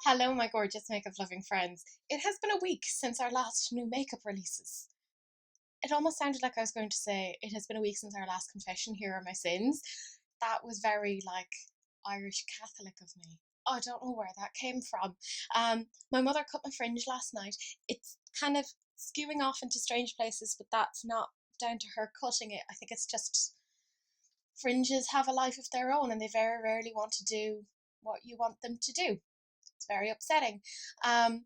Hello, my gorgeous makeup loving friends. It has been a week since our last new makeup releases. It almost sounded like I was going to say, it has been a week since our last confession. Here are my sins. That was very like Irish Catholic of me. I don't know where that came from. My mother cut my fringe last night. It's kind of skewing off into strange places, but that's not down to her cutting it. I think it's just fringes have a life of their own and they very rarely want to do what you want them to do. It's very upsetting. Um,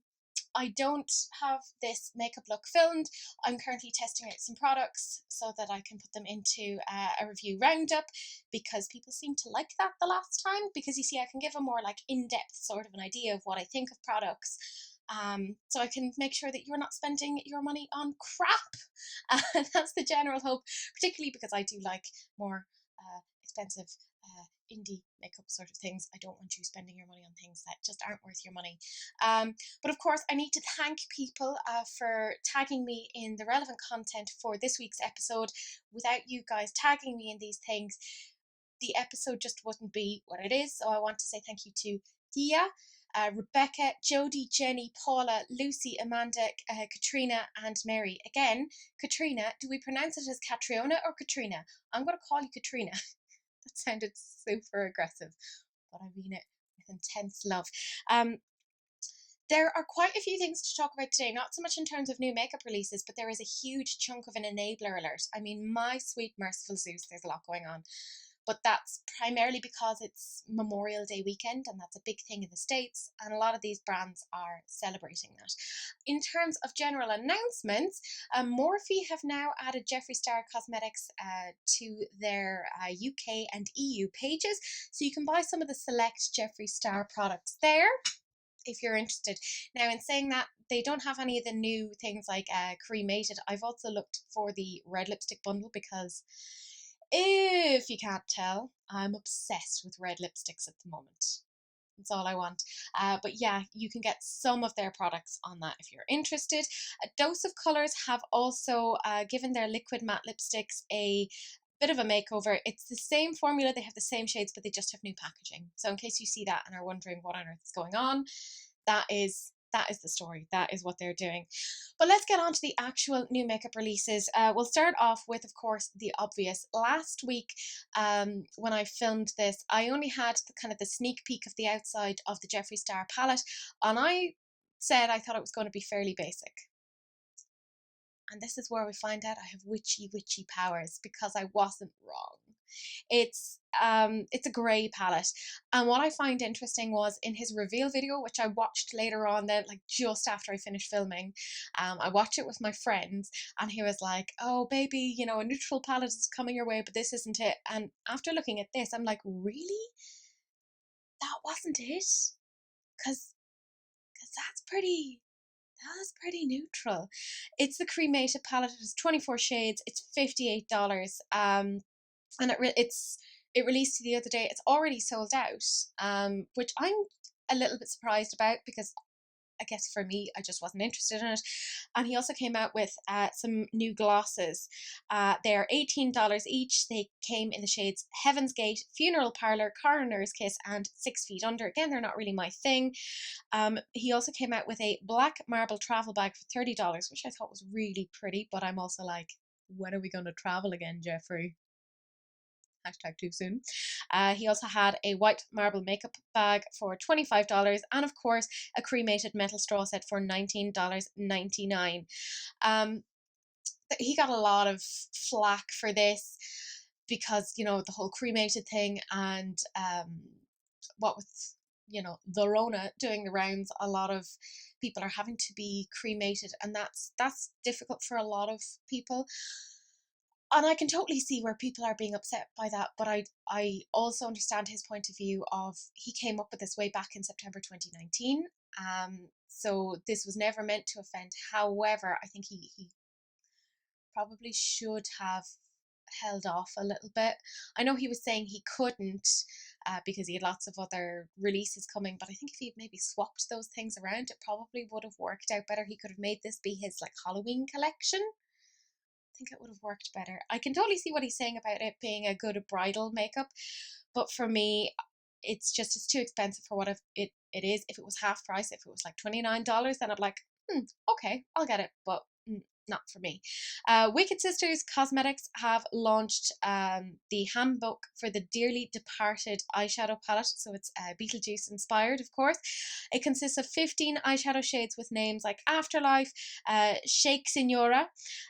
I don't have this makeup look filmed. I'm currently testing out some products so that I can put them into a review roundup because people seem to like that the last time. Because you see, I can give a more like in-depth sort of an idea of what I think of products. So I can make sure that you're not spending your money on crap. That's the general hope, particularly because I do like more expensive indie makeup sort of things. I don't want you spending your money on things that just aren't worth your money. But of course, I need to thank people for tagging me in the relevant content for this week's episode. Without you guys tagging me in these things, the episode just wouldn't be what it is. So I want to say thank you to Thea, Rebecca, Jodie, Jenny, Paula, Lucy, Amanda, Katrina, and Mary. Again, Katrina, do we pronounce it as Catriona or Katrina? I'm going to call you Katrina. That sounded super aggressive, but I mean it with intense love. There are quite a few things to talk about today, not so much in terms of new makeup releases, but there is a huge chunk of an enabler alert. I mean, my sweet merciful Zeus, there's a lot going on. But that's primarily because it's Memorial Day weekend, and that's a big thing in the States, and a lot of these brands are celebrating that. In terms of general announcements, Morphe have now added Jeffree Star Cosmetics to their UK and EU pages, so you can buy some of the select Jeffree Star products there if you're interested. Now, in saying that, they don't have any of the new things like cremated. I've also looked for the red lipstick bundle because if you can't tell, I'm obsessed with red lipsticks at the moment. That's all I want. But yeah, you can get some of their products on that if you're interested. Dose of Colours have also given their liquid matte lipsticks a bit of a makeover. It's the same formula, they have the same shades, but they just have new packaging. So in case you see that and are wondering what on earth is going on, that is the story. That is what they're doing. But let's get on to the actual new makeup releases. We'll start off with, of course, the obvious. Last week, when I filmed this, I only had the kind of the sneak peek of the outside of the Jeffree Star palette, and I said I thought it was going to be fairly basic. And this is where we find out I have witchy powers because I wasn't wrong. It's a grey palette, and what I find interesting was in his reveal video, which I watched later on, then like just after I finished filming, I watched it with my friends, and he was like, "Oh baby, you know, a neutral palette is coming your way, but this isn't it." And after looking at this, I'm like, "Really? That wasn't it?" Because that's pretty neutral. It's the cremated palette. It has 24 shades. It's $58. And it released the other day. It's already sold out, which I'm a little bit surprised about because I guess for me, I just wasn't interested in it. And he also came out with some new glosses. They're $18 each. They came in the shades Heaven's Gate, Funeral Parlour, Coroner's Kiss, and 6 Feet Under. Again, they're not really my thing. He also came out with a black marble travel bag for $30, which I thought was really pretty. But I'm also like, when are we going to travel again, Jeffree? Hashtag too soon. He also had a white marble makeup bag for $25, and of course a cremated metal straw set for $19.99. He got a lot of flack for this because, you know, the whole cremated thing, and what with, you know, the Rona doing the rounds, a lot of people are having to be cremated, and that's difficult for a lot of people. And I can totally see where people are being upset by that, but I also understand his point of view of he came up with this way back in September 2019. So this was never meant to offend. However, I think he probably should have held off a little bit. I know he was saying he couldn't because he had lots of other releases coming, but I think if he'd maybe swapped those things around, it probably would have worked out better. He could have made this be his like Halloween collection. I think it would have worked better. I can totally see what he's saying about it being a good bridal makeup, but for me, it's too expensive for what it it is. If it was half price, if it was like $29, then I'd be like, okay, I'll get it, but not for me. Wicked Sisters Cosmetics have launched the handbook for the Dearly Departed eyeshadow palette. So it's Beetlejuice inspired, of course. It consists of 15 eyeshadow shades with names like Afterlife, Shake Signora,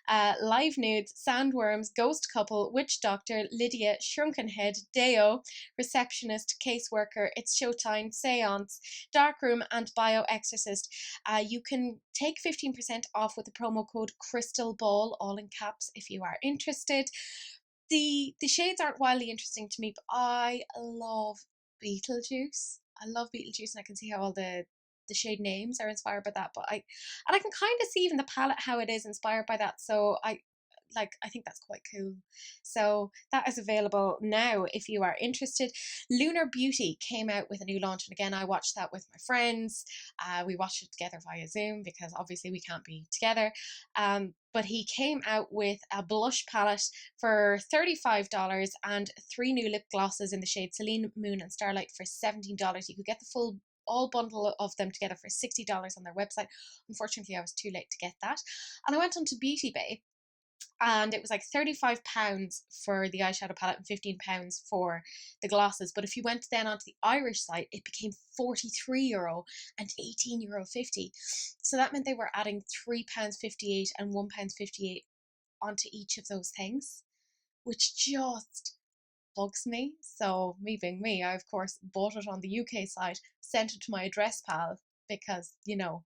Live Nudes, Sandworms, Ghost Couple, Witch Doctor, Lydia, Shrunken Head, Deo, Receptionist, Caseworker, It's Showtime, Seance, Darkroom, and Bio Exorcist. You can take 15% off with the promo code Crystal Ball, all in caps, if you are interested. The shades aren't wildly interesting to me, but I love Beetlejuice. I love Beetlejuice, and I can see how all the shade names are inspired by that. But I can kind of see even the palette how it is inspired by that. So I think that's quite cool. So that is available now if you are interested. Lunar Beauty came out with a new launch, and again I watched that with my friends. We watched it together via Zoom because obviously we can't be together. But he came out with a blush palette for $35 and 3 new lip glosses in the shade Celine, Moon and Starlight for $17. You could get the full all bundle of them together for $60 on their website. Unfortunately, I was too late to get that. And I went on to Beauty Bay, and it was like £35 for the eyeshadow palette and £15 for the glosses. But if you went then onto the Irish site, it became €43 and €18.50. So that meant they were adding £3.58 and £1.58 onto each of those things, which just bugs me. So me being me, I of course bought it on the UK site, sent it to my address pal because, you know,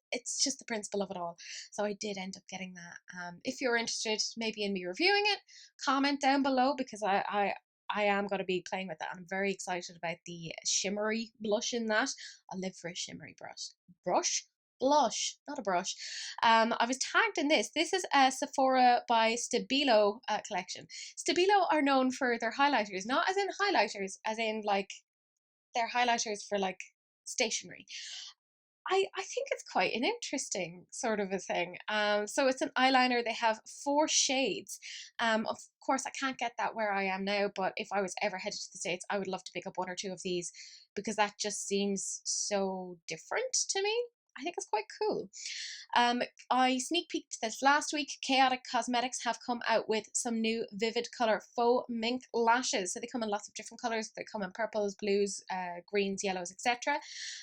it's just the principle of it all. So I did end up getting that. If you're interested maybe in me reviewing it, comment down below, because I am going to be playing with that. I'm very excited about the shimmery blush in that. I live for a shimmery blush, not a brush. I was tagged in this. This is a Sephora by Stabilo collection. Stabilo are known for their highlighters, not as in highlighters, as in like their highlighters for like stationery. I think it's quite an interesting sort of a thing. So it's an eyeliner. They have 4 shades. Of course, I can't get that where I am now, but if I was ever headed to the States, I would love to pick up 1 or 2 of these because that just seems so different to me. I think it's quite cool. I sneak peeked this last week. Chaotic Cosmetics have come out with some new Vivid Color Faux Mink lashes. So they come in lots of different colors. They come in purples, blues, greens, yellows, etc.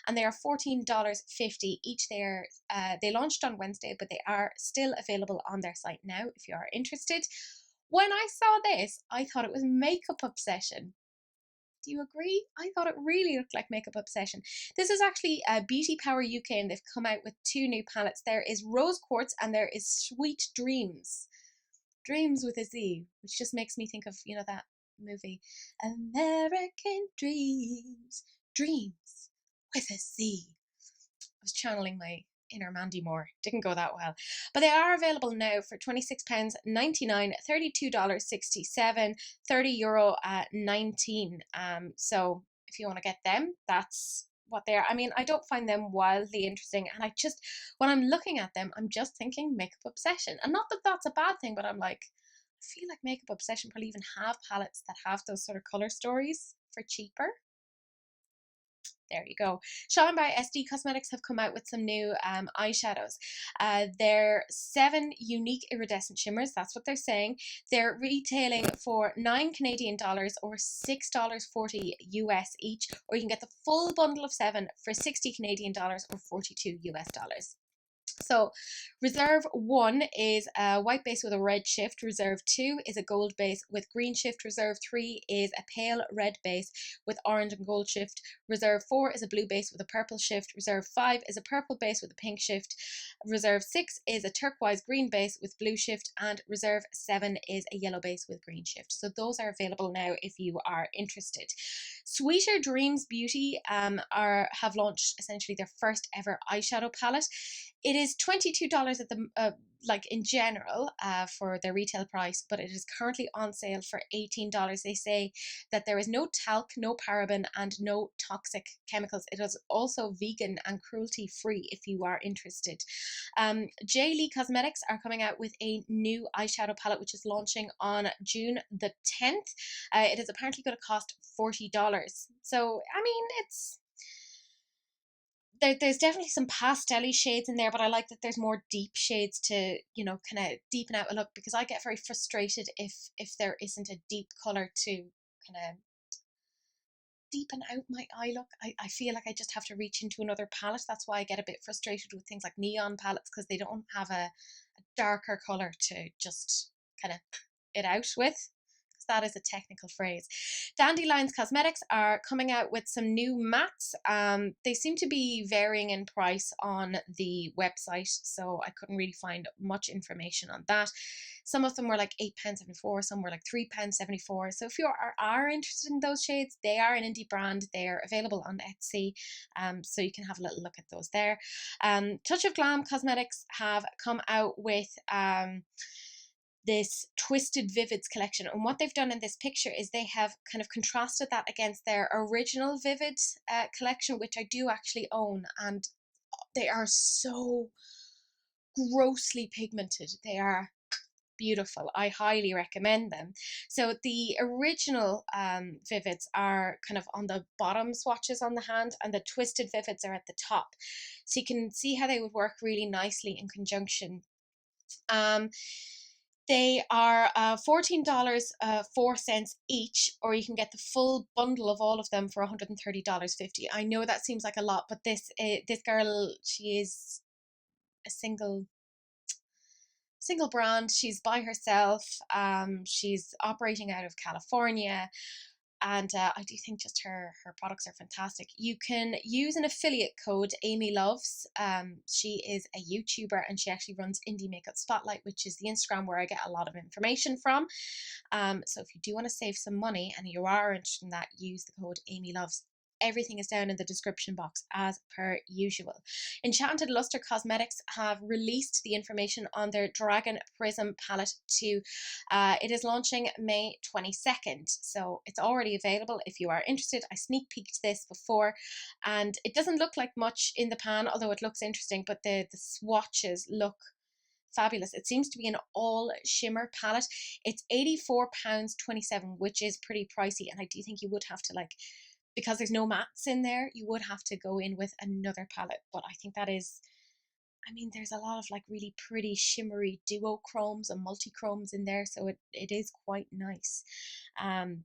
And they are $14.50 each. They launched on Wednesday, but they are still available on their site now if you are interested. When I saw this, I thought it was Makeup Obsession. Do you agree? I thought it really looked like Makeup Obsession. This is actually Beauty Power UK, and they've come out with 2 new palettes. There is Rose Quartz and there is Sweet Dreams. Dreams with a Z, which just makes me think of, you know, that movie, American Dreams. Dreams with a Z. I was channeling my inner Mandy Moore. Didn't go that well. But they are available now for £26.99, $32.67, €30.19. So if you want to get them, that's what they are. I mean, I don't find them wildly interesting, and when I'm looking at them, I'm just thinking Makeup Obsession. And not that that's a bad thing, but I'm like, I feel like Makeup Obsession probably even have palettes that have those sort of colour stories for cheaper. There you go. Shine by SD Cosmetics have come out with some new eyeshadows. They're 7 unique iridescent shimmers. That's what they're saying. They're retailing for $9 or $6.40 US each, or you can get the full bundle of 7 for $60 or $42 US. So Reserve 1 is a white base with a red shift. Reserve 2 is a gold base with green shift. Reserve 3 is a pale red base with orange and gold shift. Reserve 4 is a blue base with a purple shift. Reserve 5 is a purple base with a pink shift. Reserve 6 is a turquoise green base with blue shift. And Reserve 7 is a yellow base with green shift. So those are available now if you are interested. Sweeter Dreams Beauty have launched essentially their first ever eyeshadow palette. It is $22 at the in general for their retail price, but it is currently on sale for $18. They say that there is no talc, no paraben, and no toxic chemicals. It is also vegan and cruelty free if you are interested. J. Lee Cosmetics are coming out with a new eyeshadow palette which is launching on June the 10th. It is apparently going to cost $40. So I mean, there's definitely some pastel shades in there, but I like that there's more deep shades to, you know, kind of deepen out a look, because I get very frustrated if there isn't a deep color to kind of deepen out my eye look. I feel like I just have to reach into another palette. That's why I get a bit frustrated with things like neon palettes, because they don't have a darker color to just kind of it out with. That is a technical phrase. Dandelions Cosmetics are coming out with some new mattes. They seem to be varying in price on the website, so I couldn't really find much information on that. Some of them were like £8.74, some were like £3.74. So if you are interested in those shades, they are an indie brand. They are available on Etsy, so you can have a little look at those there. Touch of Glam Cosmetics have come out with this Twisted Vivids collection, and what they've done in this picture is they have kind of contrasted that against their original Vivid collection, which I do actually own, and they are so grossly pigmented. They are beautiful. I highly recommend them. So the original Vivids are kind of on the bottom swatches on the hand, and the Twisted Vivids are at the top, so you can see how they would work really nicely in conjunction. They are $14.04 each, or you can get the full bundle of all of them for $130.50. I know that seems like a lot, but this girl, she is a single brand. She's by herself. She's operating out of California. And I do think just her products are fantastic. You can use an affiliate code, Amy Loves. She is a YouTuber, and she actually runs Indie Makeup Spotlight, which is the Instagram where I get a lot of information from. So if you do want to save some money and you are interested in that, use the code Amy Loves. Everything is down in the description box as per usual. Enchanted Luster Cosmetics have released the information on their Dragon Prism palette too. It is launching May 22nd, so it's already available if you are interested. I sneak peeked this before, and it doesn't look like much in the pan, although it looks interesting, but the swatches look fabulous. It seems to be an all shimmer palette. It's £84.27, which is pretty pricey, and I do think you would have to, like, because there's no mattes in there, you would have to go in with another palette. But I think that is, I mean, there's a lot of like really pretty shimmery duochromes and multichromes in there, so it is quite nice.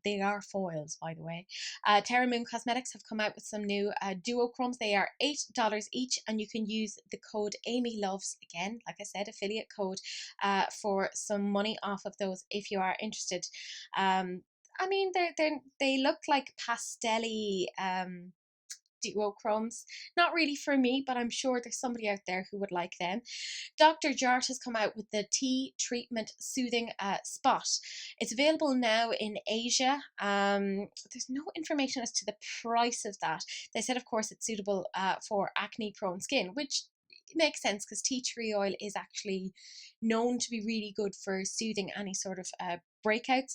They are foils, by the way. Terra Moon Cosmetics have come out with some new duochromes. They are $8 each, and you can use the code Amy Loves, again, like I said, affiliate code, for some money off of those if you are interested. I mean, they look like pastel-y duochromes. Not really for me, but I'm sure there's somebody out there who would like them. Dr. Jart has come out with the Tea Treatment Soothing Spot. It's available now in Asia. There's no information as to the price of that. They said, of course, it's suitable for acne-prone skin, which makes sense because tea tree oil is actually known to be really good for soothing any sort of breakouts.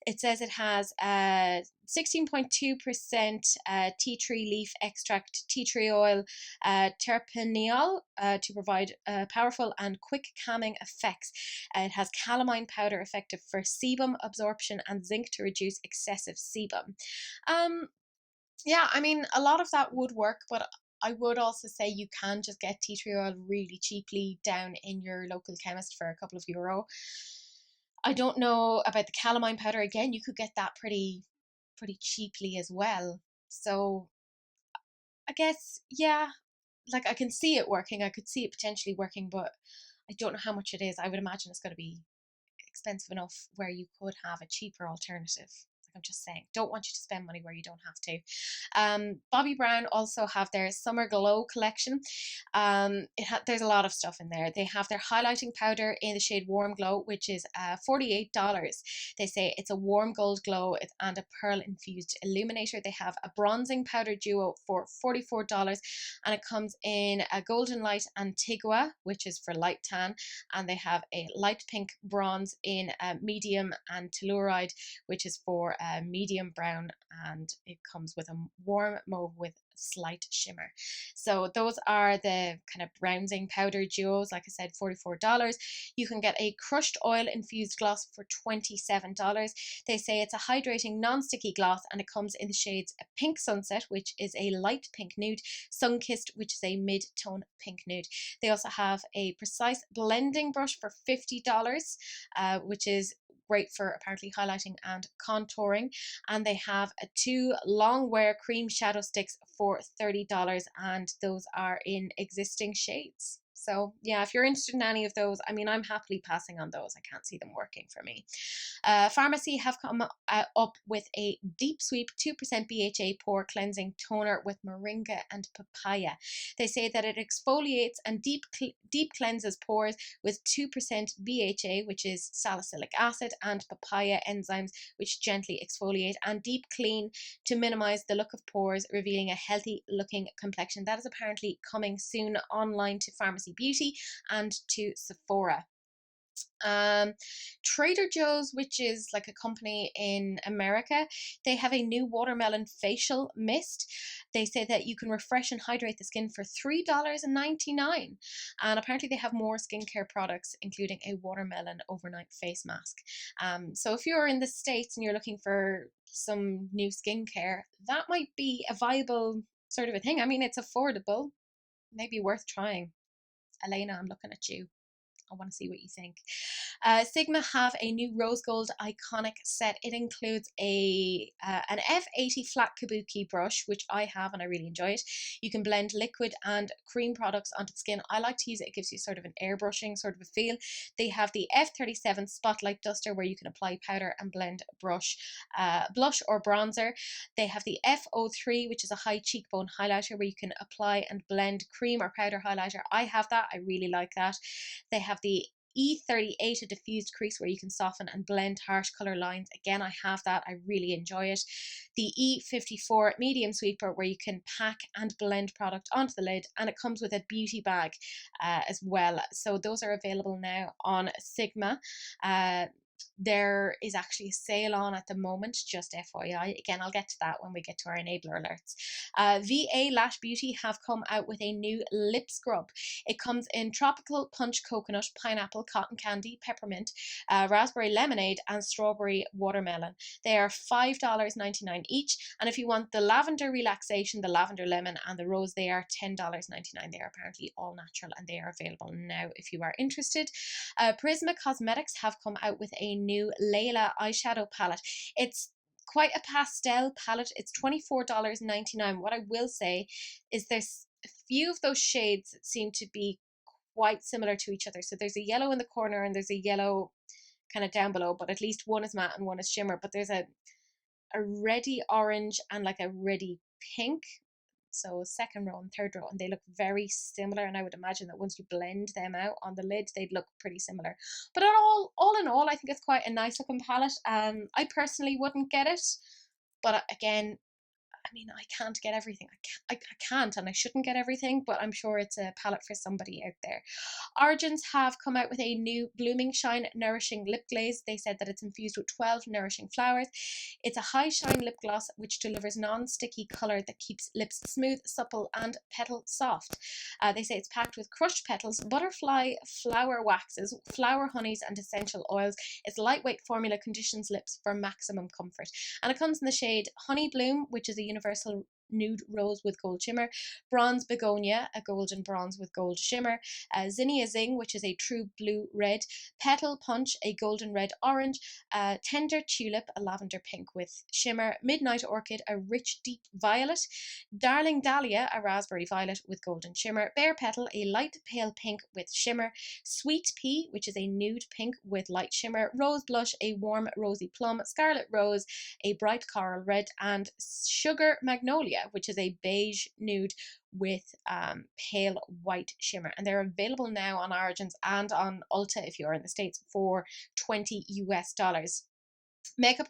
It says it has 16.2% tea tree leaf extract, tea tree oil, terpeneol to provide powerful and quick calming effects. It has calamine powder effective for sebum absorption and zinc to reduce excessive sebum. Yeah, I mean, a lot of that would work, but I would also say you can just get tea tree oil really cheaply down in your local chemist for a couple of euro. I don't know about the calamine powder. Again, you could get that pretty cheaply as well. So I guess, yeah, like I can see it working. I could see it potentially working, but I don't know how much it is. I would imagine it's going to be expensive enough where you could have a cheaper alternative. I'm just saying, don't want you to spend money where you don't have to. Bobbi Brown also have their Summer Glow collection. There's a lot of stuff in there. They have their highlighting powder in the shade Warm Glow, which is $48. They say it's a warm gold glow and a pearl infused illuminator. They have a bronzing powder duo for $44, and it comes in a golden light Antigua, which is for light tan, and they have a light pink bronze in medium and telluride, which is for medium brown, and it comes with a warm mauve with slight shimmer. So those are the kind of bronzing powder duos. Like I said, $44. You can get a crushed oil infused gloss for $27. They say it's a hydrating non-sticky gloss, and it comes in the shades Pink Sunset, which is a light pink nude, Sunkissed, which is a mid-tone pink nude. They also have a precise blending brush for $50, which is great for apparently highlighting and contouring. And they have two long wear cream shadow sticks for $30, and those are in existing shades. So yeah, if you're interested in any of those, I mean, I'm happily passing on those. I can't see them working for me. Pharmacy have come up with a Deep Sweep 2% BHA pore cleansing toner with moringa and papaya. They say that it exfoliates and deep cleanses pores with 2% BHA, which is salicylic acid, and papaya enzymes, which gently exfoliate and deep clean to minimize the look of pores, revealing a healthy looking complexion. That is apparently coming soon online to Pharmacy Beauty and to Sephora. Trader Joe's, which is like a company in America, they have a new watermelon facial mist. They say that you can refresh and hydrate the skin for $3.99. And apparently they have more skincare products, including a watermelon overnight face mask. So if you're in the States and you're looking for some new skincare, that might be a viable sort of a thing. I mean, it's affordable, maybe worth trying. Elena, I'm looking at you. I want to see what you think. Sigma have a new rose gold iconic set. It includes an F80 flat kabuki brush, which I have and I really enjoy it. You can blend liquid and cream products onto the skin. I like to use it. It gives you sort of an airbrushing sort of a feel. They have the F37 spotlight duster, where you can apply powder and blend blush or bronzer. They have the F03, which is a high cheekbone highlighter, where you can apply and blend cream or powder highlighter. I have that. I really like that. They have the E38, a diffused crease, where you can soften and blend harsh colour lines. Again, I have that. I really enjoy it. The E54 medium sweeper, where you can pack and blend product onto the lid, and it comes with a beauty bag as well. So those are available now on Sigma. There is actually a sale on at the moment, just FYI. Again, I'll get to that when we get to our enabler alerts. VA Lash Beauty have come out with a new lip scrub. It comes in tropical punch coconut, pineapple, cotton candy, peppermint, raspberry lemonade, and strawberry watermelon. They are $5.99 each, and if you want the lavender relaxation, the lavender lemon, and the rose, they are $10.99. They are apparently all natural, and they are available now if you are interested. Prisma Cosmetics have come out with a new Layla eyeshadow palette. It's quite a pastel palette. It's $24.99. What I will say is there's a few of those shades that seem to be quite similar to each other. So there's a yellow in the corner and there's a yellow kind of down below, but at least one is matte and one is shimmer. But there's a reddy orange and like a reddy pink. So second row and third row, and they look very similar, and I would imagine that once you blend them out on the lid, they'd look pretty similar. But all in all, I think it's quite a nice looking palette. I personally wouldn't get it, but again, I mean, I can't get everything. I can't, and I shouldn't get everything, but I'm sure it's a palette for somebody out there. Origins have come out with a new Blooming Shine Nourishing Lip Glaze. They said that it's infused with 12 nourishing flowers. It's a high shine lip gloss which delivers non-sticky colour that keeps lips smooth, supple, and petal soft. They say it's packed with crushed petals, butterfly flower waxes, flower honeys, and essential oils. Its lightweight formula conditions lips for maximum comfort. And it comes in the shade Honey Bloom, which is a universal nude rose with gold shimmer, bronze begonia, a golden bronze with gold shimmer, zinnia zing, which is a true blue red, petal punch, a golden red orange, tender tulip, a lavender pink with shimmer, midnight orchid, a rich deep violet, darling dahlia, a raspberry violet with golden shimmer, bare petal, a light pale pink with shimmer, sweet pea, which is a nude pink with light shimmer, rose blush, a warm rosy plum, scarlet rose, a bright coral red, and sugar magnolia, which is a beige nude with pale white shimmer. And they're available now on Origins and on Ulta if you're in the States for $20 US. Makeup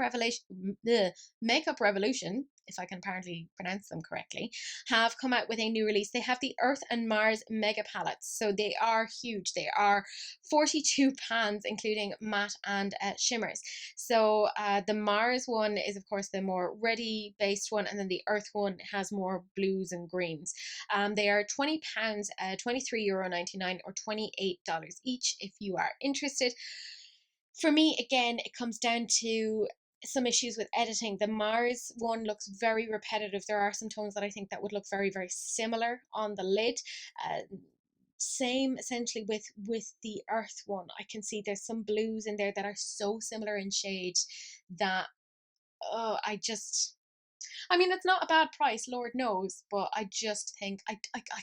Revolution if I can apparently pronounce them correctly, have come out with a new release. They have the Earth and Mars Mega Palettes. So they are huge. They are 42 pans, including matte and shimmers. So the Mars one is, of course, the more ready based one, and then the Earth one has more blues and greens. They are £20, €23.99, or $28 each if you are interested. For me, again, it comes down to some issues with editing. The Mars one looks very repetitive. There are some tones that I think that would look very, very similar on the lid. Same essentially with the Earth one. I can see there's some blues in there that are so similar in shade that I mean, it's not a bad price, Lord knows, but I just think I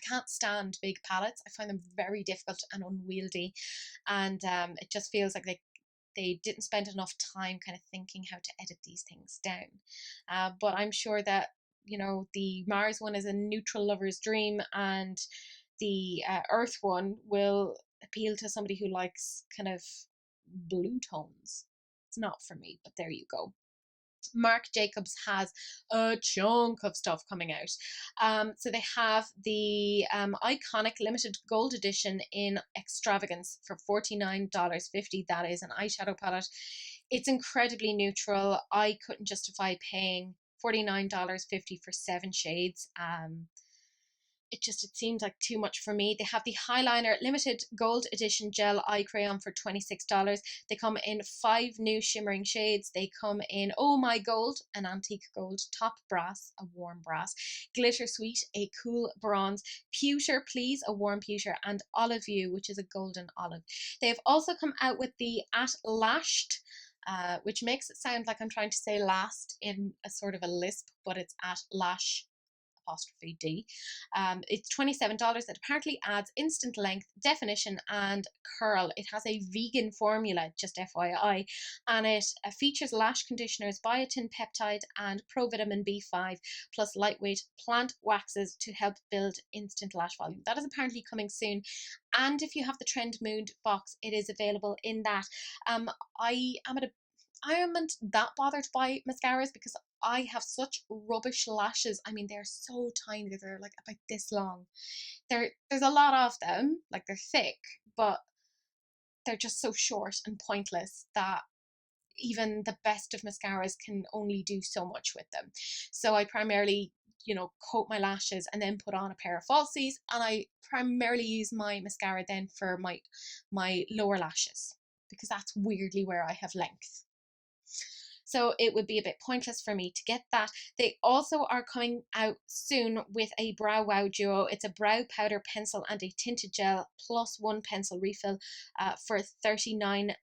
can't stand big palettes. I find them very difficult and unwieldy, and it just feels like they didn't spend enough time kind of thinking how to edit these things down. But I'm sure that, the Mars one is a neutral lover's dream, and the Earth one will appeal to somebody who likes kind of blue tones. It's not for me, but there you go. Marc Jacobs has a chunk of stuff coming out. So they have the iconic limited gold edition in Extravagance for $49.50. That is an eyeshadow palette. It's incredibly neutral. I couldn't justify paying $49.50 for 7 shades. It seemed like too much for me. They have the Highliner limited gold edition gel eye crayon for $26. They come in 5 new shimmering shades. They come in Oh My Gold, an antique gold, Top Brass, a warm brass, Glitter Sweet, a cool bronze, Pewter Please, a warm pewter, and Olive You, which is a golden olive. They have also come out with the At Lashed, which makes it sound like I'm trying to say last in a sort of a lisp, but it's At Lash apostrophe D. It's $27. It apparently adds instant length, definition, and curl. It has a vegan formula, just FYI, and it features lash conditioners, biotin peptide, and provitamin B5, plus lightweight plant waxes to help build instant lash volume. That is apparently coming soon. And if you have the Trend Mood box, it is available in that. I amn't that bothered by mascaras because I have such rubbish lashes. I mean, they're so tiny. They're like about this long. There's a lot of them. Like, they're thick, but they're just so short and pointless that even the best of mascaras can only do so much with them. So I primarily, coat my lashes and then put on a pair of falsies, and I primarily use my mascara then for my lower lashes, because that's weirdly where I have length. So it would be a bit pointless for me to get that. They also are coming out soon with a Brow Wow Duo. It's a brow powder pencil and a tinted gel plus 1 pencil refill for $39.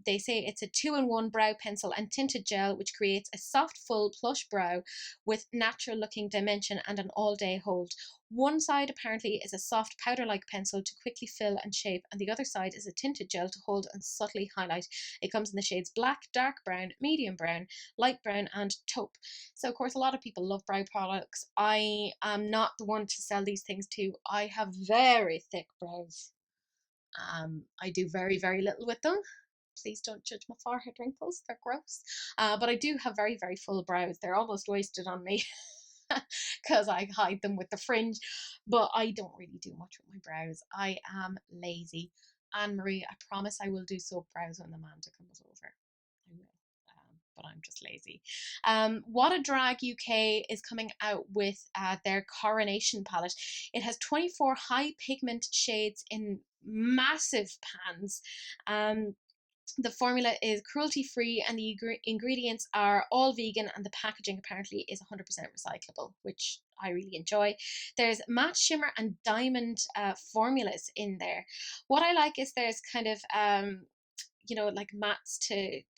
They say it's a 2-in-1 brow pencil and tinted gel, which creates a soft, full, plush brow with natural looking dimension and an all-day hold. One side apparently is a soft powder-like pencil to quickly fill and shape, and the other side is a tinted gel to hold and subtly highlight. It comes in the shades black, dark brown, medium brown, light brown, and taupe. So, of course, a lot of people love brow products. I am not the one to sell these things to. I have very thick brows. I do very, very little with them. Please don't judge my forehead wrinkles. They're gross. But I do have very, very full brows. They're almost wasted on me. Because I hide them with the fringe, but I don't really do much with my brows. I am lazy. Anne-Marie, I promise I will do soap brows when Amanda comes over. I will, but I'm just lazy. What a Drag UK is coming out with their Coronation palette. It has 24 high pigment shades in massive pans. The formula is cruelty free, and the ingredients are all vegan, and the packaging apparently is 100% recyclable, which I really enjoy. There's matte, shimmer, and diamond formulas in there. What I like is there's kind of like mattes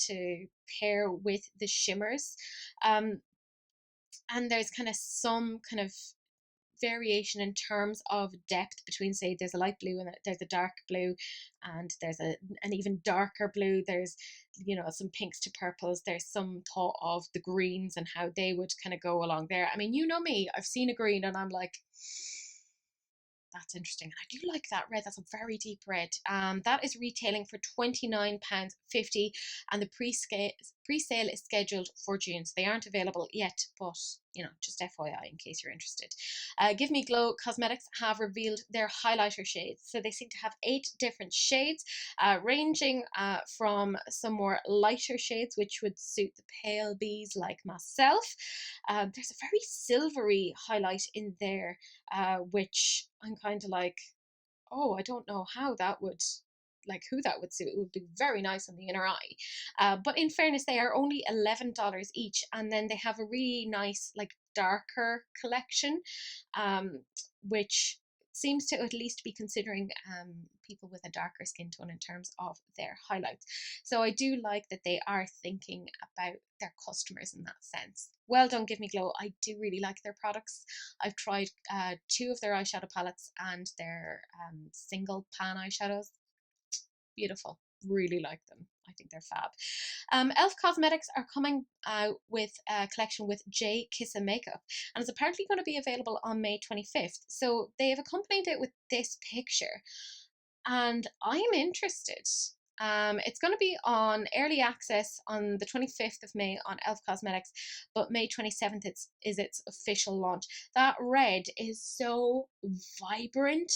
to pair with the shimmers, and there's kind of some kind of variation in terms of depth between, say, there's a light blue and there's a dark blue, and there's an even darker blue. There's some pinks to purples. There's some thought of the greens and how they would kind of go along there. I mean, you know me, I've seen a green and I'm like, that's interesting. And I do like that red. That's a very deep red. That is retailing for £29.50, and the Pre-sale is scheduled for June, so they aren't available yet, but just FYI in case you're interested. Give Me Glow Cosmetics have revealed their highlighter shades. So they seem to have 8 different shades, ranging from some more lighter shades, which would suit the pale bees like myself. There's a very silvery highlight in there, which I'm kind of like, oh, I don't know how that would, like, who that would suit. It would be very nice on the inner eye. But in fairness, they are only $11 each, and then they have a really nice, like, darker collection, which seems to at least be considering people with a darker skin tone in terms of their highlights. So I do like that they are thinking about their customers in that sense. Well done, Give Me Glow. I do really like their products. I've tried 2 of their eyeshadow palettes and their single pan eyeshadows. Beautiful. Really like them. I think they're fab. Elf Cosmetics are coming out with a collection with J Kissa Makeup, and it's apparently going to be available on May 25th. So they have accompanied it with this picture, and I'm interested. It's going to be on early access on the 25th of May on Elf Cosmetics, but May 27th is its official launch. That red is so vibrant.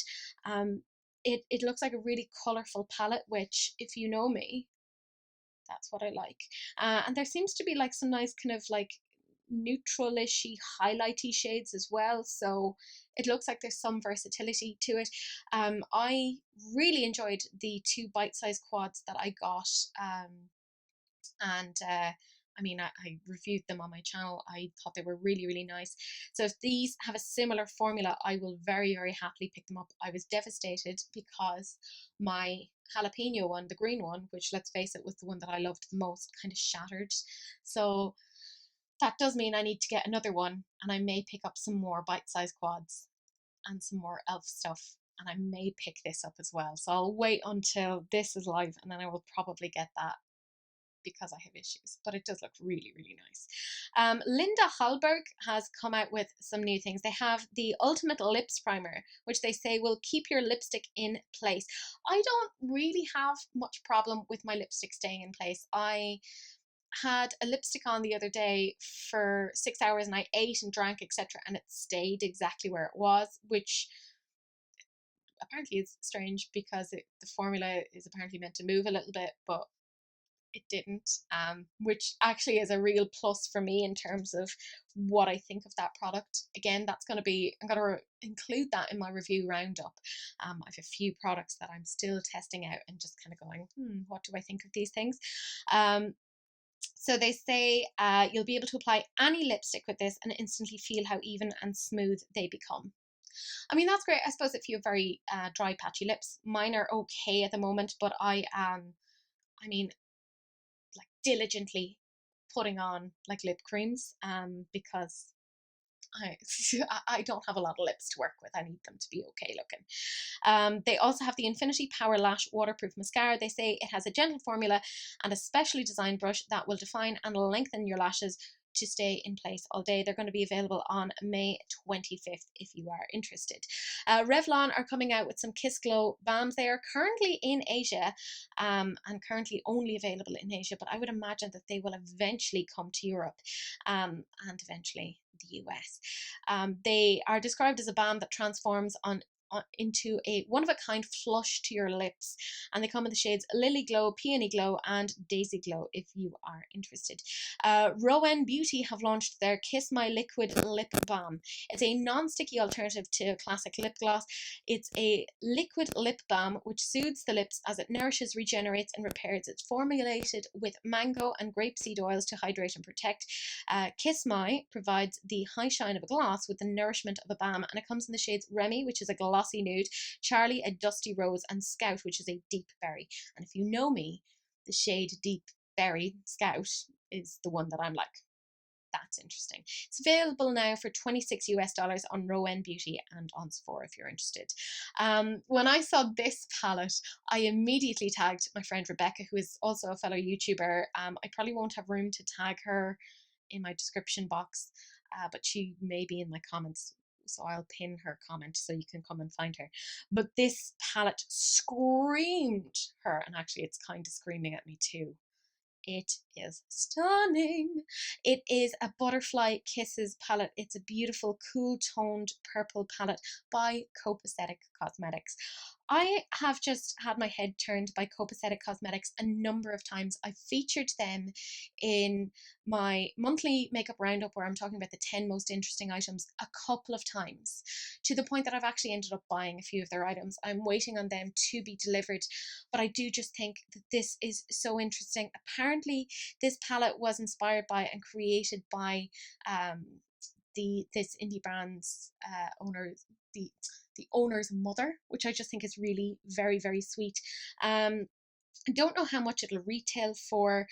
It looks like a really colourful palette, which, if you know me, that's what I like. And there seems to be like some nice kind of like neutralishy, highlighty shades as well. So it looks like there's some versatility to it. I really enjoyed the 2 bite-sized quads that I got. And I mean, I reviewed them on my channel. I thought they were really, really nice. So if these have a similar formula, I will very, very happily pick them up. I was devastated because my jalapeno one, the green one, which, let's face it, was the one that I loved the most, kind of shattered. So that does mean I need to get another one, and I may pick up some more bite-sized quads and some more elf stuff. And I may pick this up as well. So I'll wait until this is live, and then I will probably get that, because I have issues, but it does look really, really nice. Linda Hallberg has come out with some new things. They have the Ultimate Lips Primer, which they say will keep your lipstick in place. I don't really have much problem with my lipstick staying in place. I had a lipstick on the other day for 6 hours, and I ate and drank, etc., and it stayed exactly where it was, which apparently is strange because the formula is apparently meant to move a little bit, but it didn't, which actually is a real plus for me in terms of what I think of that product. Again, I'm going to include that in my review roundup. I have a few products that I'm still testing out and just kind of going, what do I think of these things? So they say you'll be able to apply any lipstick with this and instantly feel how even and smooth they become. I mean, that's great. I suppose if you have very dry, patchy lips. Mine are okay at the moment, but I mean, like, diligently putting on like lip creams because I I don't have a lot of lips to work with. I need them to be okay looking. They also have the Infinity Power Lash Waterproof Mascara. They say it has a gentle formula and a specially designed brush that will define and lengthen your lashes to stay in place all day. They're going to be available on May 25th if you are interested. Revlon are coming out with some Kiss Glow balms. They are currently in Asia and currently only available in Asia, but I would imagine that they will eventually come to Europe and eventually the US. They are described as a balm that transforms into a one-of-a-kind flush to your lips, and they come in the shades Lily Glow, Peony Glow, and Daisy Glow if you are interested. Rowan Beauty have launched their Kiss My Liquid Lip Balm. It's a non-sticky alternative to classic lip gloss. It's a liquid lip balm which soothes the lips as it nourishes, regenerates, and repairs. It's formulated with mango and grapeseed oils to hydrate and protect. Kiss My provides the high shine of a gloss with the nourishment of a balm, and it comes in the shades Remy, which is a glossy nude, Charlie, a dusty rose, and Scout, which is a deep berry. And if you know me, the shade Deep Berry Scout is the one that I'm like, that's interesting. It's available now for $26 on Rowan Beauty and on Sephora if you're interested. When I saw this palette, I immediately tagged my friend Rebecca, who is also a fellow YouTuber. I probably won't have room to tag her in my description box, but she may be in my comments, so I'll pin her comment so you can come and find her. But this palette screamed her, and actually it's kind of screaming at me too. It is stunning. It is a Butterfly Kisses palette. It's a beautiful, cool toned purple palette by Copacetic Cosmetics. I have just had my head turned by Copacetic Cosmetics a number of times. I've featured them in my monthly makeup roundup where I'm talking about the 10 most interesting items a couple of times, to the point that I've actually ended up buying a few of their items. I'm waiting on them to be delivered, but I do just think that this is so interesting. Apparently, this palette was inspired by and created by this indie brand's owner, the owner's mother, which I just think is really very, very sweet. I don't know how much it'll retail for,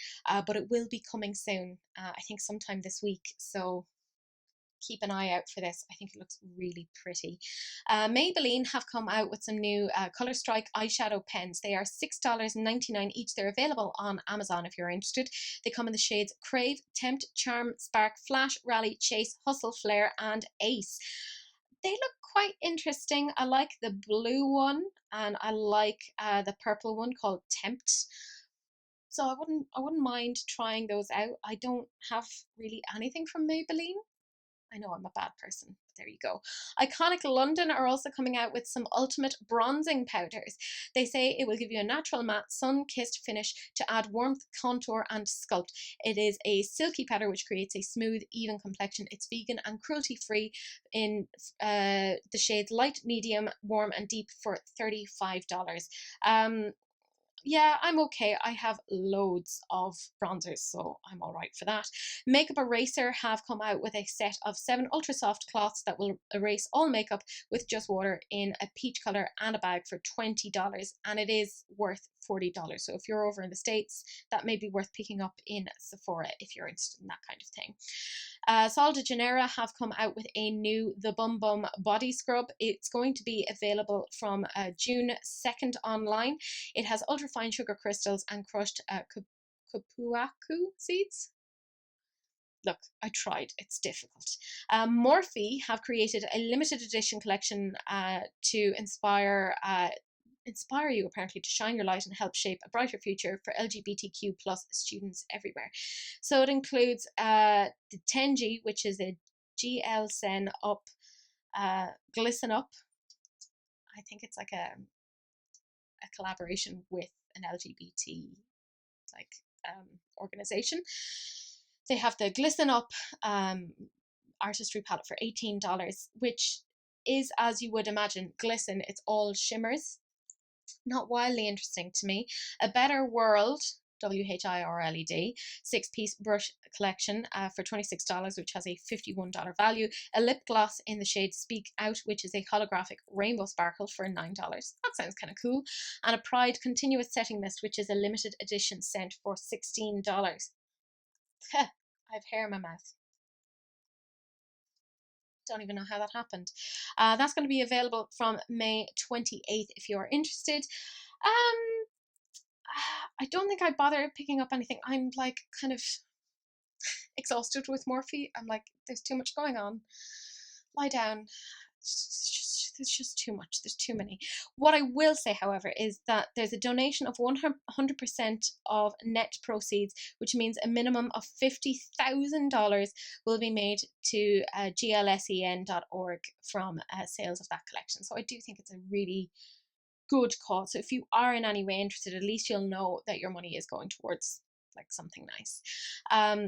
but it will be coming soon. I think sometime this week. So keep an eye out for this. I think it looks really pretty. Maybelline have come out with some new Color Strike eyeshadow pens. They are $6.99 each. They're available on Amazon if you're interested. They come in the shades Crave, Tempt, Charm, Spark, Flash, Rally, Chase, Hustle, Flare, and Ace. They look quite interesting. I like the blue one, and I like the purple one called Tempt. So I wouldn't mind trying those out. I don't have really anything from Maybelline. I know I'm a bad person, but there you go. Iconic London are also coming out with some ultimate bronzing powders. They say it will give you a natural matte, sun-kissed finish to add warmth, contour, and sculpt. It is a silky powder which creates a smooth, even complexion. It's vegan and cruelty-free in the shades light, medium, warm, and deep for $35. Yeah, I'm okay. I have loads of bronzers, so I'm all right for that. Makeup Eraser have come out with a set of 7 ultra soft cloths that will erase all makeup with just water in a peach color and a bag for $20, and it is worth $40. So if you're over in the States, that may be worth picking up in Sephora if you're interested in that kind of thing. Sol de Janeiro have come out with a new The Bum Bum body scrub. It's going to be available from June 2nd online. It has ultrafine sugar crystals and crushed kapuaku seeds. Look, I tried. It's difficult. Morphe have created a limited edition collection to inspire you apparently to shine your light and help shape a brighter future for LGBTQ plus students everywhere. So it includes the Tenji, which is a GL Sen Up Glisten Up. I think it's like a collaboration with an LGBT like organization. They have the Glisten Up artistry palette for $18, which is, as you would imagine, glisten. It's all shimmers. Not wildly interesting to me. A Better World, WHIRLED, 6-piece brush collection for $26, which has a $51 value. A lip gloss in the shade Speak Out, which is a holographic rainbow sparkle for $9. That sounds kind of cool. And a Pride Continuous Setting Mist, which is a limited edition scent for $16. I have hair in my mouth. Don't even know how that happened. That's going to be available from May 28th if you're interested. I don't think I'd bother picking up anything. I'm like kind of exhausted with Morphe. I'm like, there's too much going on. Lie down. There's just too much. There's too many. What I will say, however, is that there's a donation of 100% of net proceeds, which means a minimum of $50,000 will be made to glsen.org from sales of that collection. So I do think it's a really good cause. So if you are in any way interested, at least you'll know that your money is going towards like something nice,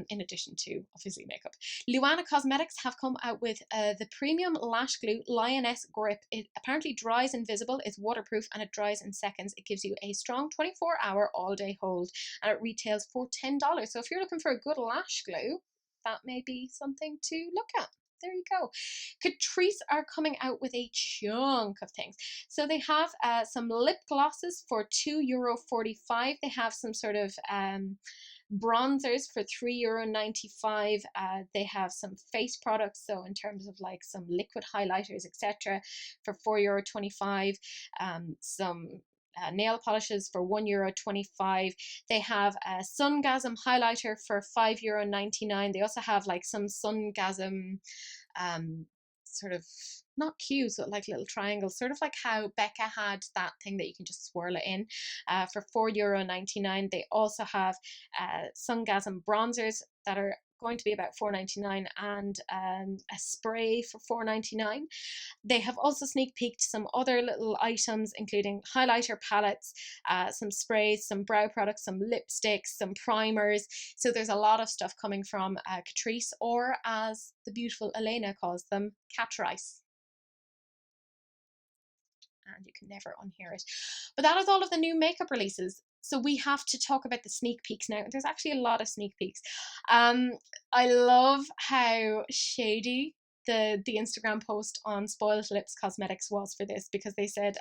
in addition to obviously makeup. Luana Cosmetics have come out with the premium lash glue Lioness Grip. It apparently dries invisible, it's waterproof, and it dries in seconds. It gives you a strong 24-hour all-day hold, and it retails for $10. So if you're looking for a good lash glue, that may be something to look at. There you go. Catrice are coming out with a chunk of things. So they have some lip glosses for €2.45. They have some sort of bronzers for €3.95. They have some face products, so in terms of like some liquid highlighters, etc., for €4.25. Some nail polishes for €1.25. They have a Sungasm highlighter for €5.99. They also have like some Sungasm sort of not cubes, but like little triangles, sort of like how Becca had that thing that you can just swirl it in for €4.99. They also have Sungasm bronzers that are going to be about $4.99, and a spray for $4.99. They have also sneak peeked some other little items, including highlighter palettes, some sprays, some brow products, some lipsticks, some primers. So there's a lot of stuff coming from Catrice, or as the beautiful Elena calls them, Catrice. And you can never unhear it. But that is all of the new makeup releases. So we have to talk about the sneak peeks now. There's actually a lot of sneak peeks. I love how shady the Instagram post on Spoiled Lips Cosmetics was for this, because they said,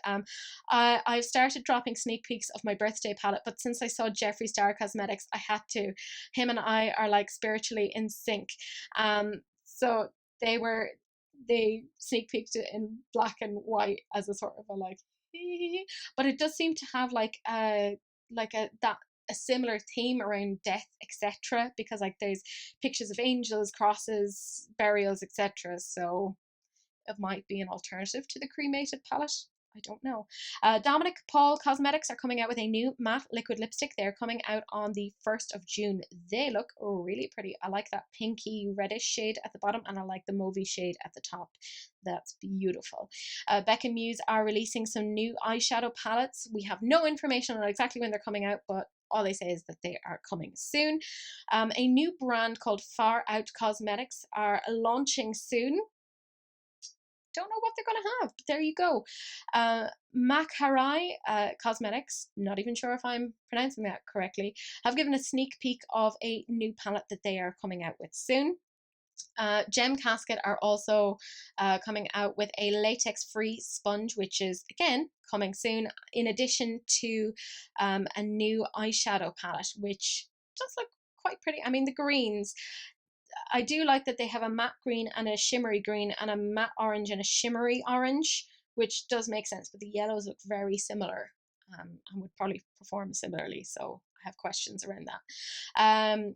I've started dropping sneak peeks of my birthday palette, but since I saw Jeffree Star Cosmetics, I had to. Him and I are like spiritually in sync. So they were they sneak peeked it in black and white as a sort of a like, but it does seem to have like a similar theme around death, etc., because like there's pictures of angels, crosses, burials, etc. So it might be an alternative to the cremated palette. I don't know. Dominic Paul Cosmetics are coming out with a new matte liquid lipstick. They're coming out on the 1st of June. They look really pretty. I like that pinky reddish shade at the bottom, and I like the mauvey shade at the top. That's beautiful. Becca Muse are releasing some new eyeshadow palettes. We have no information on exactly when they're coming out, but all they say is that they are coming soon. A new brand called Far Out Cosmetics are launching soon. Don't know what they're going to have, but there you go. Makharai Cosmetics, not even sure if I'm pronouncing that correctly, have given a sneak peek of a new palette that they are coming out with soon. Gem Casket are also coming out with a latex-free sponge, which is, again, coming soon, in addition to a new eyeshadow palette, which does look quite pretty. I mean, the greens, I do like that they have a matte green and a shimmery green, and a matte orange and a shimmery orange, which does make sense, but the yellows look very similar, and would probably perform similarly, so I have questions around that.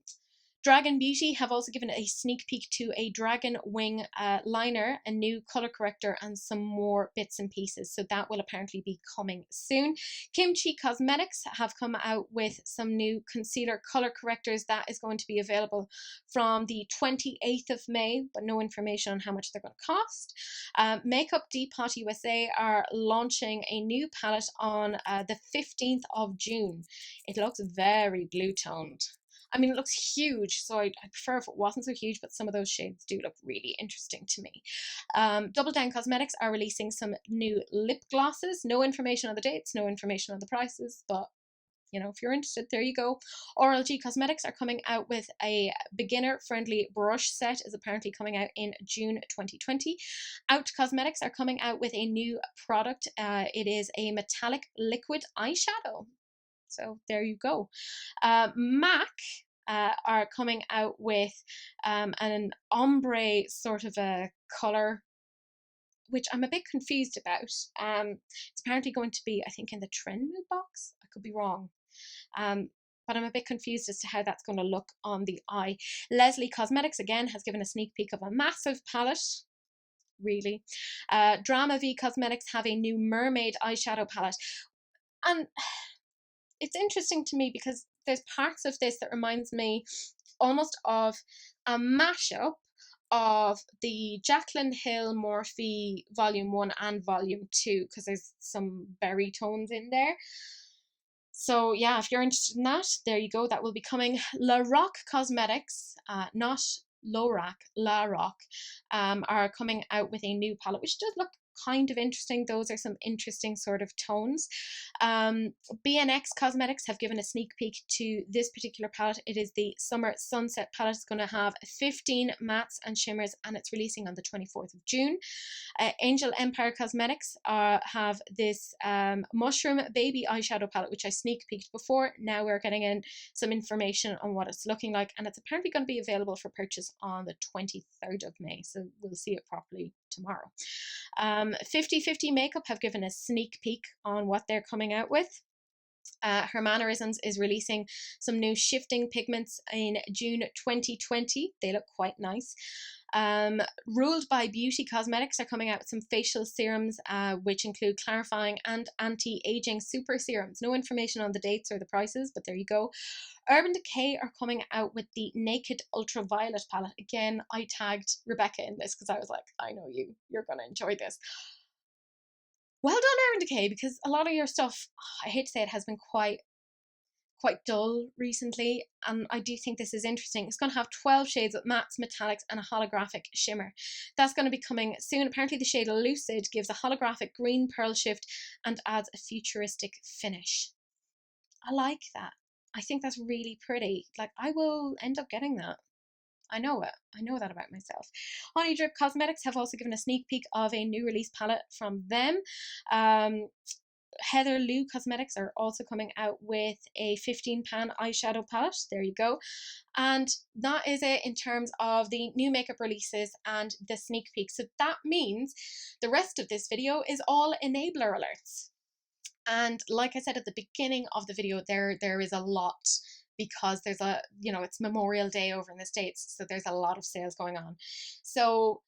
Dragon Beauty have also given a sneak peek to a Dragon Wing liner, a new color corrector, and some more bits and pieces. So that will apparently be coming soon. Kimchi Cosmetics have come out with some new concealer color correctors that is going to be available from the 28th of May, but no information on how much they're going to cost. Makeup Depot USA are launching a new palette on the 15th of June. It looks very blue toned. I mean, it looks huge, so I'd prefer if it wasn't so huge, but some of those shades do look really interesting to me. Double Down Cosmetics are releasing some new lip glosses. No information on the dates, no information on the prices, but you know, if you're interested, there you go. Oral G Cosmetics are coming out with a beginner-friendly brush set, is apparently coming out in June 2020. Out Cosmetics are coming out with a new product. It is a metallic liquid eyeshadow. So there you go. MAC are coming out with an ombre sort of a color, which I'm a bit confused about. It's apparently going to be, I think, in the Trendmood box. I could be wrong. But I'm a bit confused as to how that's going to look on the eye. Leslie Cosmetics, again, has given a sneak peek of a massive palette. Really. Drama V Cosmetics have a new mermaid eyeshadow palette. And it's interesting to me because there's parts of this that reminds me almost of a mashup of the Jaclyn Hill Morphe Volume 1 and Volume 2, because there's some berry tones in there. So yeah, if you're interested in that, there you go. That will be coming. La Rock Cosmetics, not Lorac, La Rock, are coming out with a new palette, which does look kind of interesting. Those are some interesting sort of tones. BNX Cosmetics have given a sneak peek to this particular palette. It is the Summer Sunset palette. It's going to have 15 mattes and shimmers, and it's releasing on the 24th of June. Angel Empire Cosmetics have this Mushroom Baby eyeshadow palette, which I sneak peeked before. Now we're getting in some information on what it's looking like, and it's apparently going to be available for purchase on the 23rd of May, so we'll see it properly tomorrow. 50/50 Makeup have given a sneak peek on what they're coming out with. Her Mannerisms is releasing some new shifting pigments in June 2020. They look quite nice. Ruled by Beauty Cosmetics are coming out with some facial serums, which include clarifying and anti-aging super serums. No information on the dates or the prices, but there you go. Urban Decay are coming out with the Naked Ultraviolet palette. Again, I tagged Rebecca in this because I was like, I know you're going to enjoy this. Well done, Urban Decay, because a lot of your stuff, I hate to say it, has been quite dull recently, and I do think this is interesting. It's going to have 12 shades with mattes, metallics, and a holographic shimmer. That's going to be coming soon. Apparently the shade Lucid gives a holographic green pearl shift and adds a futuristic finish. I like that. I think that's really pretty. Like, I will end up getting that. I know it. I know that about myself. Honey Drip Cosmetics have also given a sneak peek of a new release palette from them. Heather Lou Cosmetics are also coming out with a 15 pan eyeshadow palette. There you go. And that is it in terms of the new makeup releases and the sneak peek. So that means the rest of this video is all enabler alerts. And like I said at the beginning of the video, there is a lot, because there's a, it's Memorial Day over in the States, so there's a lot of sales going on. So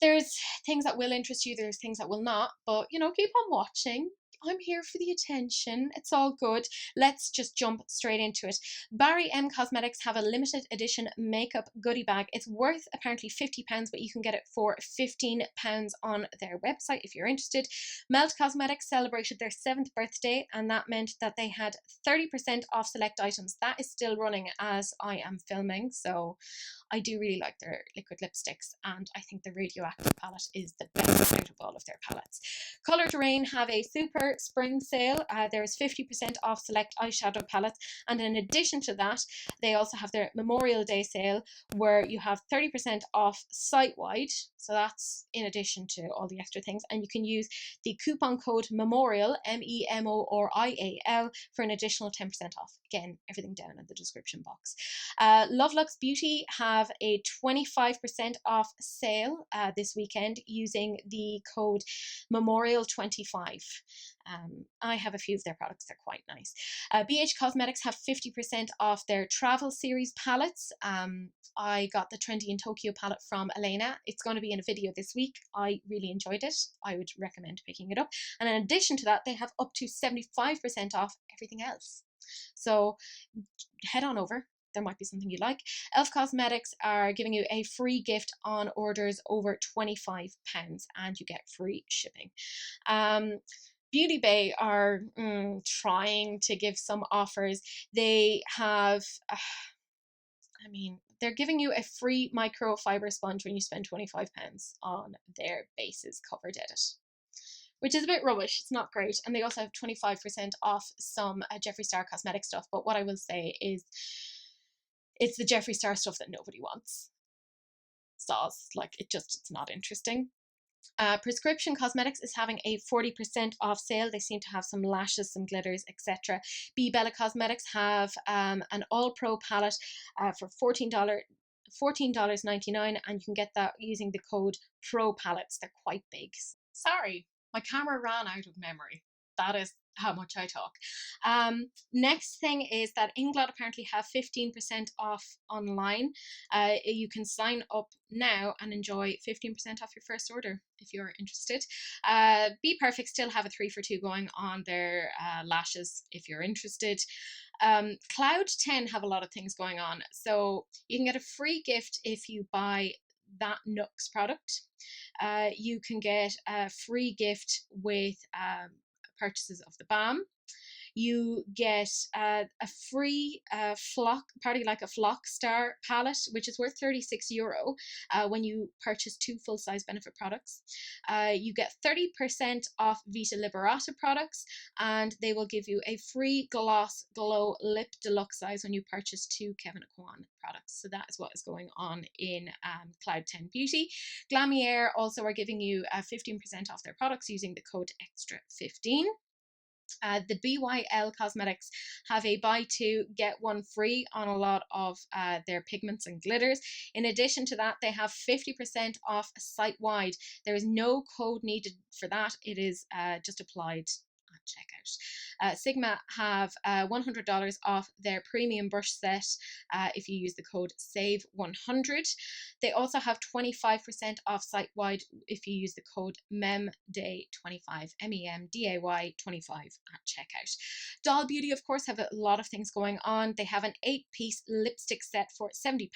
there's things that will interest you, there's things that will not, but keep on watching. I'm here for the attention. It's all good. Let's just jump straight into it. Barry M Cosmetics have a limited edition makeup goodie bag. It's worth apparently £50, but you can get it for £15 on their website if you're interested. Melt Cosmetics celebrated their 7th birthday, and that meant that they had 30% off select items. That is still running as I am filming, so I do really like their liquid lipsticks, and I think the Radioactive palette is the best out of all of their palettes. Colour Terrain have a super spring sale. There is 50% off select eyeshadow palettes, and in addition to that, they also have their Memorial Day sale where you have 30% off site-wide. So that's in addition to all the extra things, and you can use the coupon code MEMORIAL, MEMORIAL, for an additional 10% off. Again, everything down in the description box. Lovelux Beauty have a 25% off sale this weekend using the code MEMORIAL25. I have a few of their products, they're quite nice. BH Cosmetics have 50% off their travel series palettes. I got the Trendy in Tokyo palette from Elena. It's going to be in a video this week. I really enjoyed it. I would recommend picking it up. And in addition to that, they have up to 75% off everything else. So head on over. There might be something you like. Elf Cosmetics are giving you a free gift on orders over £25, and you get free shipping. Beauty Bay are trying to give some offers. They have, they're giving you a free microfiber sponge when you spend £25 on their Bases Covered Edit, which is a bit rubbish. It's not great. And they also have 25% off some Jeffree Star cosmetic stuff. But what I will say is, it's the Jeffree Star stuff that nobody wants. Sauce, it's not interesting. Prescription Cosmetics is having a 40% off sale. They seem to have some lashes, some glitters, etc. B Bella Cosmetics have an All Pro palette for $14.99, and you can get that using the code PRO palettes. They're quite big. Sorry, my camera ran out of memory. That is how much I talk. Next thing is that Inglot apparently have 15% off online. You can sign up now and enjoy 15% off your first order if you're interested. Be Perfect still have a 3 for 2 going on their lashes if you're interested. Cloud 10 have a lot of things going on. So you can get a free gift if you buy that Nux product. You can get a free gift with purchases of the balm. You get a free Flock Star palette, which is worth €36 when you purchase 2 full-size Benefit products. You get 30% off Vita Liberata products, and they will give you a free Gloss Glow Lip Deluxe size when you purchase 2 Kevyn Aucoin products. So that is what is going on in Cloud 10 Beauty. Glamier also are giving you 15% off their products using the code EXTRA15. The BYL Cosmetics have a buy 2 get 1 free on a lot of their pigments and glitters. In addition to that, they have 50% off site-wide. There is no code needed for that. It is just applied at checkout. Sigma have $100 off their premium brush set if you use the code SAVE100. They also have 25% off site-wide if you use the code MEMDAY25, MEMDAY 25 at checkout. Doll Beauty, of course, have a lot of things going on. They have an 8-piece lipstick set for £70,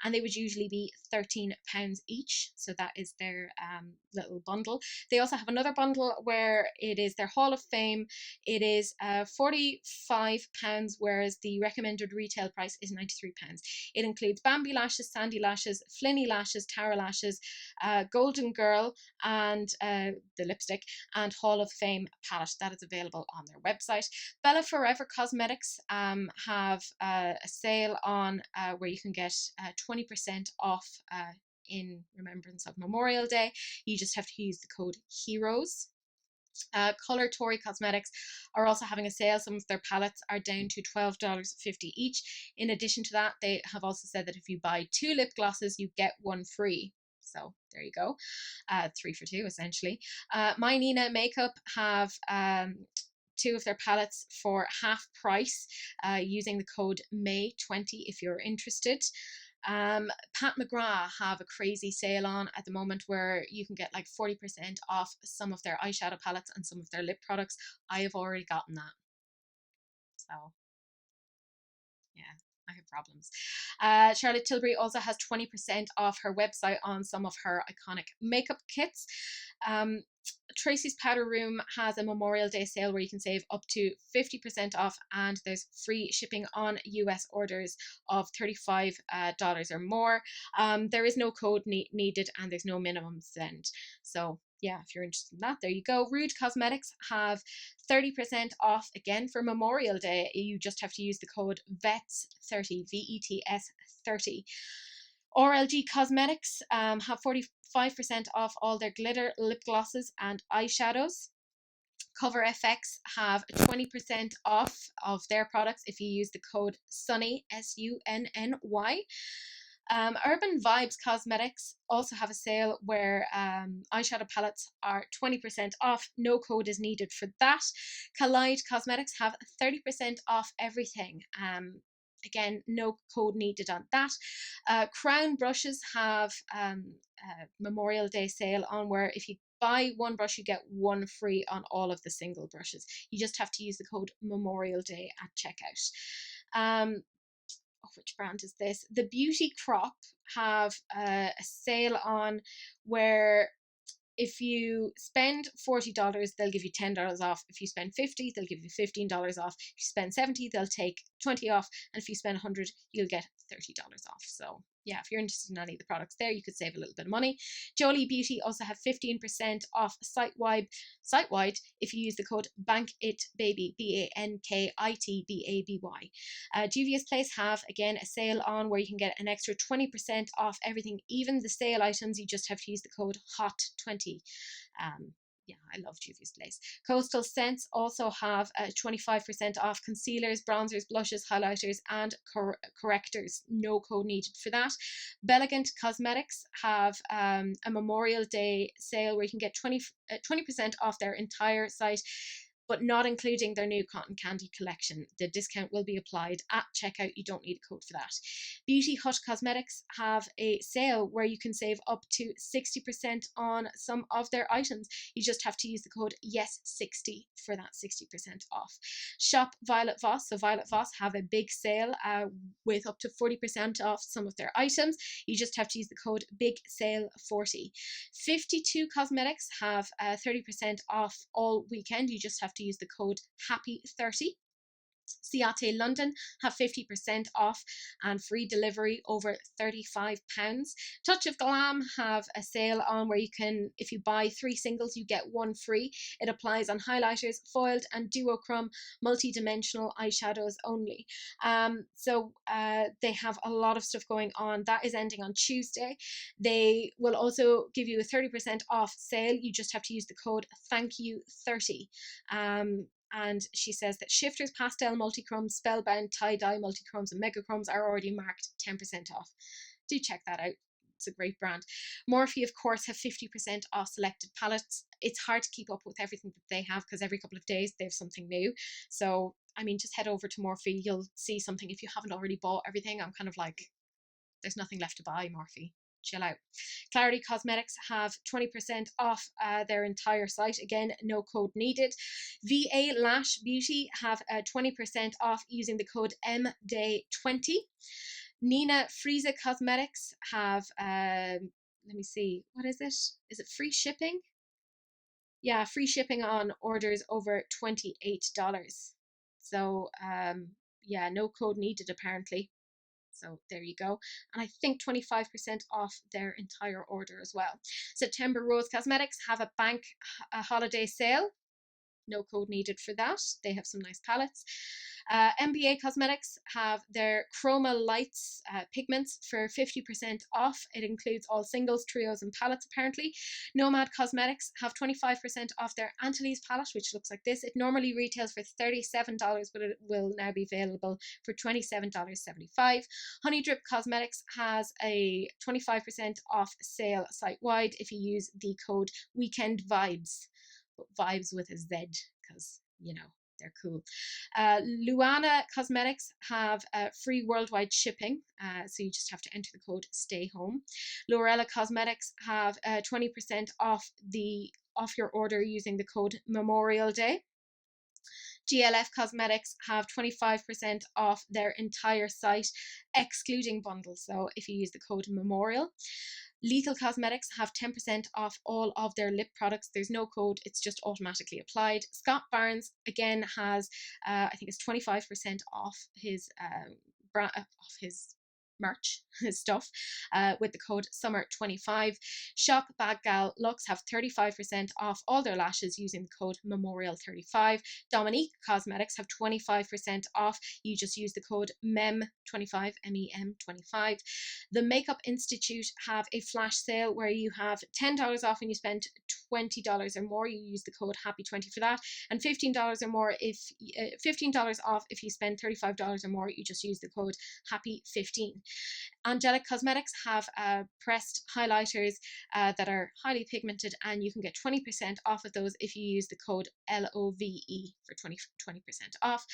and they would usually be £13 each. So that is their little bundle. They also have another bundle where it is their Hall of Fame. It is £45, whereas the recommended retail price is £93. It includes Bambi lashes, Sandy lashes, Flinny lashes, Tara lashes, Golden Girl, and the lipstick, and Hall of Fame palette. That is available on their website. Bella Forever Cosmetics have a sale on where you can get 20% off in remembrance of Memorial Day. You just have to use the code HEROES. Color Tory Cosmetics are also having a sale. Some of their palettes are down to $12.50 each. In addition to that, they have also said that if you buy 2 lip glosses, you get 1 free. So there you go, 3 for 2 essentially. My Nina Makeup have 2 of their palettes for half price using the code May20 if you're interested. Pat McGrath have a crazy sale on at the moment where you can get like 40% off some of their eyeshadow palettes and some of their lip products. I have already gotten that. So yeah, I have problems. Charlotte Tilbury also has 20% off her website on some of her iconic makeup kits. Tracy's Powder Room has a Memorial Day sale where you can save up to 50% off, and there's free shipping on US orders of $35 or more. There is no code needed, and there's no minimum spend. So yeah, if you're interested in that, there you go. Rude Cosmetics have 30% off again for Memorial Day. You just have to use the code VETS30, VETS 30. RLG Cosmetics have 45% off all their glitter lip glosses and eyeshadows. Cover FX have 20% off of their products if you use the code SUNNY, SUNNY. Urban Vibes Cosmetics also have a sale where eyeshadow palettes are 20% off. No code is needed for that. Collide Cosmetics have 30% off everything. Again, no code needed on that. Crown Brushes have a Memorial Day sale on where if you buy 1 brush, you get 1 free on all of the single brushes. You just have to use the code Memorial Day at checkout. Which brand is this? The Beauty Crop have a sale on where if you spend $40, they'll give you $10 off. If you spend $50, they'll give you $15 off. If you spend $70, they'll take $20 off. And if you spend $100, you'll get $30 off. So yeah, if you're interested in any of the products there, you could save a little bit of money. Jolie Beauty also have 15% off site-wide if you use the code BANKITBABY, BANKITBABY. Juvia's Place have, again, a sale on where you can get an extra 20% off everything, even the sale items. You just have to use the code HOT20. Yeah, I love Juvia's Place. Coastal Scents also have 25% off concealers, bronzers, blushes, highlighters, and correctors. No code needed for that. Belegant Cosmetics have a Memorial Day sale where you can get 20% off their entire site, but not including their new cotton candy collection. The discount will be applied at checkout. You don't need a code for that. Beauty Hut Cosmetics have a sale where you can save up to 60% on some of their items. You just have to use the code YES60 for that 60% off. Shop Violet Voss. So Violet Voss have a big sale with up to 40% off some of their items. You just have to use the code BIGSALE40. 52 Cosmetics have 30% off all weekend. You just have to use the code HAPPY30. Ciate London have 50% off and free delivery over £35. Touch of Glam have a sale on where you can, if you buy 3 singles, you get 1 free. It applies on highlighters, foiled and duochrome multi-dimensional eyeshadows only. So they have a lot of stuff going on. That is ending on Tuesday. They will also give you a 30% off sale. You just have to use the code THANKYOU30. And she says that Shifters, Pastel, Multichromes, Spellbound, Tie-Dye, Multichromes and Megachromes are already marked 10% off. Do check that out. It's a great brand. Morphe, of course, have 50% off selected palettes. It's hard to keep up with everything that they have because every couple of days they have something new. So, I mean, just head over to Morphe. You'll see something. If you haven't already bought everything, I'm kind of like, there's nothing left to buy, Morphe. Chill out. Clarity Cosmetics have 20% off their entire site. Again, no code needed. VA Lash Beauty have 20% off using the code MDAY20. Nina Frieza Cosmetics have, let me see, what is it? Is it free shipping? Yeah, free shipping on orders over $28. So, yeah, no code needed apparently. So there you go. And I think 25% off their entire order as well. September Rose Cosmetics have a bank holiday sale. No code needed for that. They have some nice palettes. MBA Cosmetics have their Chroma Lights pigments for 50% off. It includes all singles, trios, and palettes apparently. Nomad Cosmetics have 25% off their Antilles palette, which looks like this. It normally retails for $37, but it will now be available for $27.75. Honey Drip Cosmetics has a 25% off sale site-wide if you use the code Weekend Vibes. But vibes with a Z, because, you know, they're cool. Luana Cosmetics have free worldwide shipping, so you just have to enter the code Stay Home. Lorella Cosmetics have 20% off your order using the code Memorial Day. GLF Cosmetics have 25% off their entire site, excluding bundles, so if you use the code Memorial. Lethal Cosmetics have 10% off all of their lip products. There's no code, it's just automatically applied. Scott Barnes, again, has, I think it's 25% off his merch, his stuff, with the code SUMMER25. Shop Bad Gal Luxe have 35% off all their lashes using the code Memorial35. Dominique Cosmetics have 25% off. You just use the code MEM25, MEM25. The Makeup Institute have a flash sale where you have $10 off when you spend $20 or more. You use the code HAPPY20 for that, and $15 or more if $15 off if you spend $35 or more. You just use the code HAPPY15. Angelic Cosmetics have pressed highlighters that are highly pigmented, and you can get 20% off of those if you use the code LOVE for 20% off.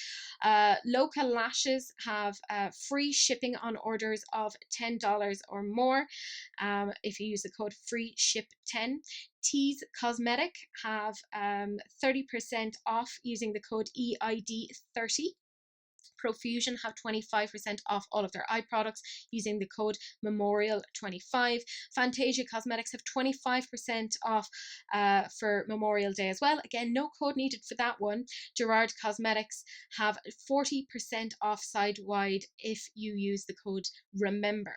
Local Lashes have free shipping on orders of $10 or more if you use the code FREESHIP10. Tease Cosmetic have 30% off using the code EID30. Profusion have 25% off all of their eye products using the code Memorial25. Fantasia Cosmetics have 25% off for Memorial Day as well. Again, no code needed for that one. Gerard Cosmetics have 40% off site-wide if you use the code REMEMBER.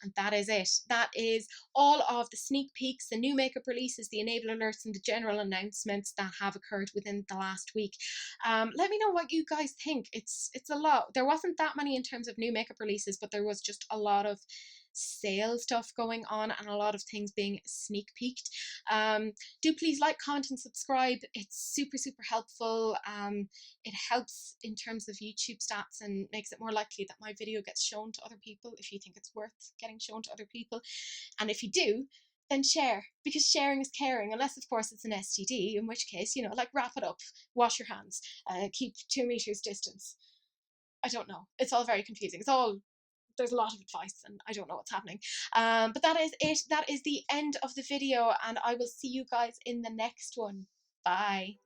And that is it. That is all of the sneak peeks, the new makeup releases, the enable alerts, and the general announcements that have occurred within the last week. Let me know what you guys think. It's a lot. There wasn't that many in terms of new makeup releases, but there was just a lot of sale stuff going on and a lot of things being sneak peeked. Do please like, comment, and subscribe. It's super helpful. It helps in terms of YouTube stats and makes it more likely that my video gets shown to other people if you think it's worth getting shown to other people. And if you do, then share, because sharing is caring, unless of course it's an STD, in which case, you know, like, wrap it up, wash your hands, keep 2 meters distance. I don't know. It's all very confusing. There's a lot of advice and I don't know what's happening. But that is it. That is the end of the video, and I will see you guys in the next one. Bye.